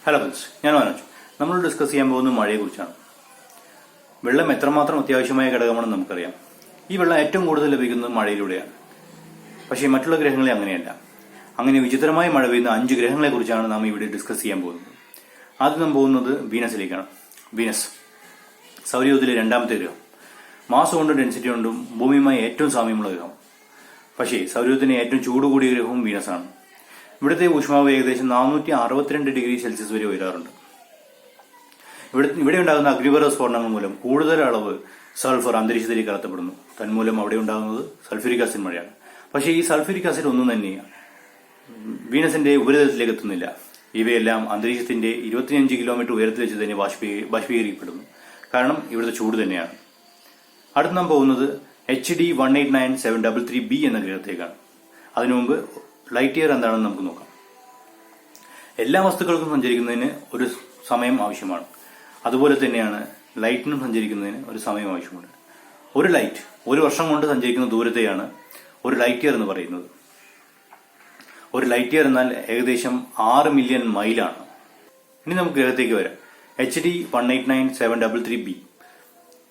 Hello friends, ഞാൻ മനോജ്. നമ്മൾ discuss ചെയ്യാൻ പോകുന്നത് മഴയെക്കുറിച്ചാണ്. വെള്ളം എത്രമാത്രം അത്യാവശ്യമായ ഘടകമാണെന്ന് നമുക്കറിയാം. ഈ വെള്ളം ഏറ്റവും കൂടുതൽ ലഭിക്കുന്നത് മഴയിലൂടെയാണ്. പക്ഷേ മറ്റുള്ള ഗ്രഹങ്ങളെ അങ്ങനെയല്ല. അങ്ങനെ വിചിത്രമായ മഴ പെയ്യുന്ന 5 ഗ്രഹങ്ങളെക്കുറിച്ചാണ് നാം ഇവിടെ ഡിസ്കസ് ചെയ്യാൻ പോകുന്നത്. ആദ്യം നാം പോകുന്നത് വീനസിലേക്കാണ്. വീനസ് സൗരയൂഥത്തിലെ രണ്ടാമത്തെ ഗ്രഹം. മാസ് കൊണ്ടും ഡെൻസിറ്റി കൊണ്ടും ഭൂമിയുമായി ഏറ്റവും സാമ്യമുള്ള ഗ്രഹം. പക്ഷേ സൗരയൂഥത്തിന് ഏറ്റവും ചൂട് കൂടിയ ഗ്രഹവും വീനസാണ്. ഇവിടുത്തെ ഊഷ്മാവ് ഏകദേശം 462 ഡിഗ്രി സെൽഷ്യസ് വരെ ഉയരാറുണ്ട്. ഇവിടെ ഉണ്ടാകുന്ന അഗ്നിപർവ്വത സ്ഫോടനങ്ങൾ മൂലം കൂടുതൽ അളവ് സൾഫർ അന്തരീക്ഷത്തിലേക്ക് കടത്തപ്പെടുന്നു. തന്മൂലം അവിടെ ഉണ്ടാകുന്നത് സൾഫ്യൂരിക് ആസിഡ് മഴയാണ്. പക്ഷേ ഈ സൾഫ്യൂരിക് ആസിഡ് ഒന്നും തന്നെ വീനസിന്റെ ഉപരിതലത്തിലേക്ക് എത്തുന്നില്ല. ഇവയെല്ലാം അന്തരീക്ഷത്തിന്റെ 25 കിലോമീറ്റർ ഉയരത്തിൽ വെച്ച് തന്നെ ബാഷ്പീകരിക്കപ്പെടുന്നു. കാരണം ഇവിടുത്തെ ചൂട് തന്നെയാണ്. അടുത്ത് നാം പോകുന്നത് HD 189733b എന്ന ഗ്രഹത്തേക്കാണ്. അതിനു മുമ്പ് ലൈറ്റ് ഇയർ എന്താണെന്ന് നമുക്ക് നോക്കാം. എല്ലാ വസ്തുക്കൾക്കും സഞ്ചരിക്കുന്നതിന് ഒരു സമയം ആവശ്യമാണ്. അതുപോലെ തന്നെയാണ് ലൈറ്റിനും സഞ്ചരിക്കുന്നതിന് ഒരു സമയം ആവശ്യമുണ്ട്. ഒരു ലൈറ്റ് 1 വർഷം കൊണ്ട് സഞ്ചരിക്കുന്ന ദൂരത്തെയാണ് ഒരു ലൈറ്റ് ഇയർ എന്ന് പറയുന്നത്. ഒരു ലൈറ്റ് ഇയർ എന്നാൽ ഏകദേശം 6 മില്യൺ മൈലാണ്. ഇനി നമുക്ക് ഗ്രഹത്തേക്ക് വരാം. HD 189733b.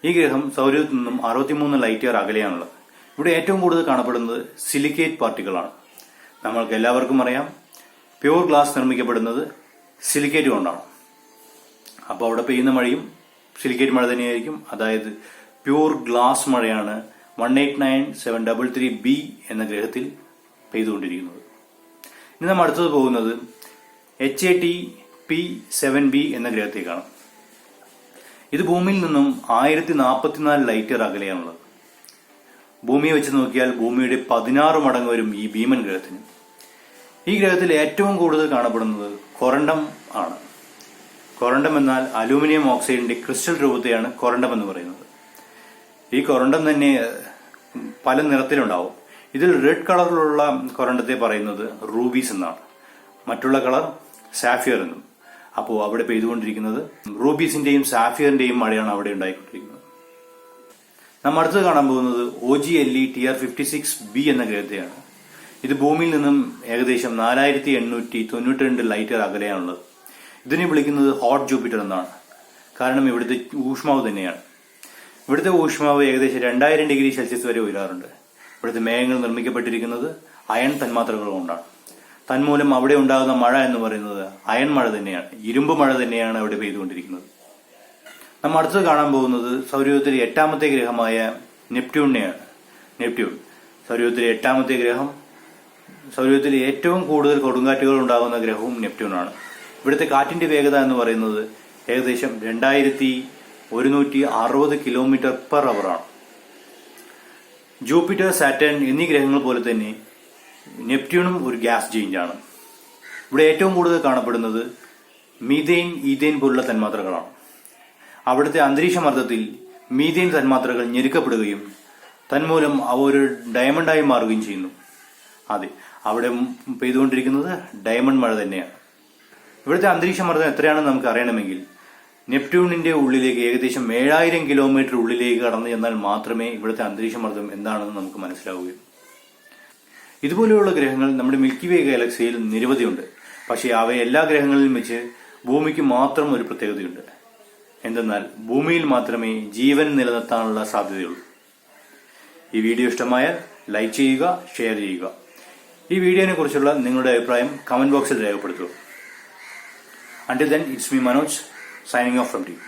ഈ ഗ്രഹം സൗരയൂഥത്തിൽ നിന്നും 63 ലൈറ്റ് ഇയർ അകലെയാണുള്ളത്. ഇവിടെ ഏറ്റവും കൂടുതൽ കാണപ്പെടുന്നത് സിലിക്കേറ്റ് പാർട്ടിക്കിളാണ്. നമ്മൾക്ക് എല്ലാവർക്കും അറിയാം, പ്യൂർ ഗ്ലാസ് നിർമ്മിക്കപ്പെടുന്നത് സിലിക്കേറ്റ് കൊണ്ടാണ്. അപ്പോൾ അവിടെ പെയ്യുന്ന മഴയും സിലിക്കേറ്റ് മഴ തന്നെയായിരിക്കും. അതായത് പ്യൂർ ഗ്ലാസ് മഴയാണ് 189733b എന്ന ഗ്രഹത്തിൽ പെയ്തുകൊണ്ടിരിക്കുന്നത്. ഇനി നാം അടുത്തത് പോകുന്നത് HAT P7b എന്ന ഗ്രഹത്തേക്കാണ്. ഇത് ഭൂമിയിൽ നിന്നും 1044 ലൈറ്റ് ഇയർ അകലെയാണുള്ളത്. ഭൂമിയെ വെച്ച് നോക്കിയാൽ ഭൂമിയുടെ 16 മടങ്ങ് വരും ഈ ഭീമൻ ഗ്രഹത്തിന്. ഈ ഗ്രഹത്തിൽ ഏറ്റവും കൂടുതൽ കാണപ്പെടുന്നത് കൊറണ്ടം ആണ്. കൊറണ്ടം എന്നാൽ അലൂമിനിയം ഓക്സൈഡിന്റെ ക്രിസ്റ്റൽ രൂപത്തെയാണ് കൊറണ്ടം എന്ന് പറയുന്നത്. ഈ കൊറണ്ടം തന്നെ പല നിറത്തിലുണ്ടാവും. ഇതിൽ റെഡ് കളറിലുള്ള കൊറണ്ടത്തെ പറയുന്നത് റൂബീസ് എന്നാണ്. മറ്റുള്ള കളർ സാഫിയർ എന്നും. അപ്പോൾ അവിടെ പെയ്തുകൊണ്ടിരിക്കുന്നത് റൂബീസിന്റെയും സാഫിയറിന്റെയും മഴയാണ് അവിടെ ഉണ്ടായിക്കൊണ്ടിരിക്കുന്നത്. നാം അടുത്ത് കാണാൻ പോകുന്നത് OGLE TR56b എന്ന ഗ്രഹത്തെയാണ്. ഇത് ഭൂമിയിൽ നിന്നും ഏകദേശം 4892 ലൈറ്റ് ഇയർ അകലെയാണുള്ളത്. ഇതിനെ വിളിക്കുന്നത് ഹോട്ട് ജൂപ്പിറ്റർ എന്നാണ്. കാരണം ഇവിടുത്തെ ഊഷ്മാവ് തന്നെയാണ്. ഇവിടുത്തെ ഊഷ്മാവ് ഏകദേശം 2000 ഡിഗ്രി സെൽഷ്യസ് വരെ ഉയരാറുണ്ട്. ഇവിടുത്തെ മേഘങ്ങൾ നിർമ്മിക്കപ്പെട്ടിരിക്കുന്നത് അയൺ തന്മാത്രകൾ കൊണ്ടാണ്. തന്മൂലം അവിടെ ഉണ്ടാകുന്ന മഴ എന്ന് പറയുന്നത് അയൺ മഴ തന്നെയാണ്, ഇരുമ്പ് മഴ തന്നെയാണ് അവിടെ പെയ്തുകൊണ്ടിരിക്കുന്നത്. നമ്മൾ അടുത്തത് കാണാൻ പോകുന്നത് സൗരയൂഥത്തിലെ 8ാമത്തെ ഗ്രഹമായ നെപ്റ്റ്യൂണിനെയാണ്. നെപ്റ്റ്യൂൺ സൗരയൂഥത്തിലെ 8ാമത്തെ ഗ്രഹം. സൗരയൂഥത്തിൽ ഏറ്റവും കൂടുതൽ കൊടുങ്കാറ്റുകൾ ഉണ്ടാകുന്ന ഗ്രഹവും നെപ്റ്റ്യൂണാണ്. ഇവിടുത്തെ കാറ്റിന്റെ വേഗത എന്ന് പറയുന്നത് ഏകദേശം 2160 കിലോമീറ്റർ പെർ അവറാണ്. ജൂപ്പിറ്റർ, സാറ്റേൺ എന്നീ ഗ്രഹങ്ങൾ പോലെ തന്നെ നെപ്റ്റ്യൂണും ഒരു ഗ്യാസ് ജെയിന്റാണ്. ഇവിടെ ഏറ്റവും കൂടുതൽ കാണപ്പെടുന്നത് മീഥെയിൻ, ഈഥെയിൻ പോലുള്ള തന്മാത്രകളാണ്. അവിടുത്തെ അന്തരീക്ഷമർദ്ദത്തിൽ മീഥെയിൻ തന്മാത്രകൾ ഞെരുക്കപ്പെടുകയും തന്മൂലം അവ ഒരു ഡയമണ്ടായി മാറുകയും ചെയ്യുന്നു. അതെ, അവിടെ പെയ്തുകൊണ്ടിരിക്കുന്നത് ഡയമണ്ട് മഴ തന്നെയാണ്. ഇവിടുത്തെ അന്തരീക്ഷമർദ്ദം എത്രയാണെന്ന് നമുക്ക് അറിയണമെങ്കിൽ നെപ്റ്റ്യൂണിന്റെ ഉള്ളിലേക്ക് ഏകദേശം 7000 കിലോമീറ്റർ ഉള്ളിലേക്ക് കടന്നു ചെന്നാൽ മാത്രമേ ഇവിടുത്തെ അന്തരീക്ഷമർദ്ദം എന്താണെന്ന് നമുക്ക് മനസ്സിലാവുകയുള്ളൂ. ഇതുപോലെയുള്ള ഗ്രഹങ്ങൾ നമ്മുടെ മിൽക്കി വേ ഗാലക്സിയിൽ നിരവധിയുണ്ട്. പക്ഷേ അവയെ എല്ലാ ഗ്രഹങ്ങളിലും വെച്ച് ഭൂമിക്ക് മാത്രം ഒരു പ്രത്യേകതയുണ്ട്. എന്തെന്നാൽ ഭൂമിയിൽ മാത്രമേ ജീവൻ നിലനിർത്താനുള്ള സാധ്യതയുള്ളൂ. ഈ വീഡിയോ ഇഷ്ടമായാൽ ലൈക്ക് ചെയ്യുക, ഷെയർ ചെയ്യുക. ഈ വീഡിയോനെ കുറിച്ചുള്ള നിങ്ങളുടെ അഭിപ്രായം കമന്റ് ബോക്സിൽ രേഖപ്പെടുത്തുക. Until then, it's me Manoj signing off from you.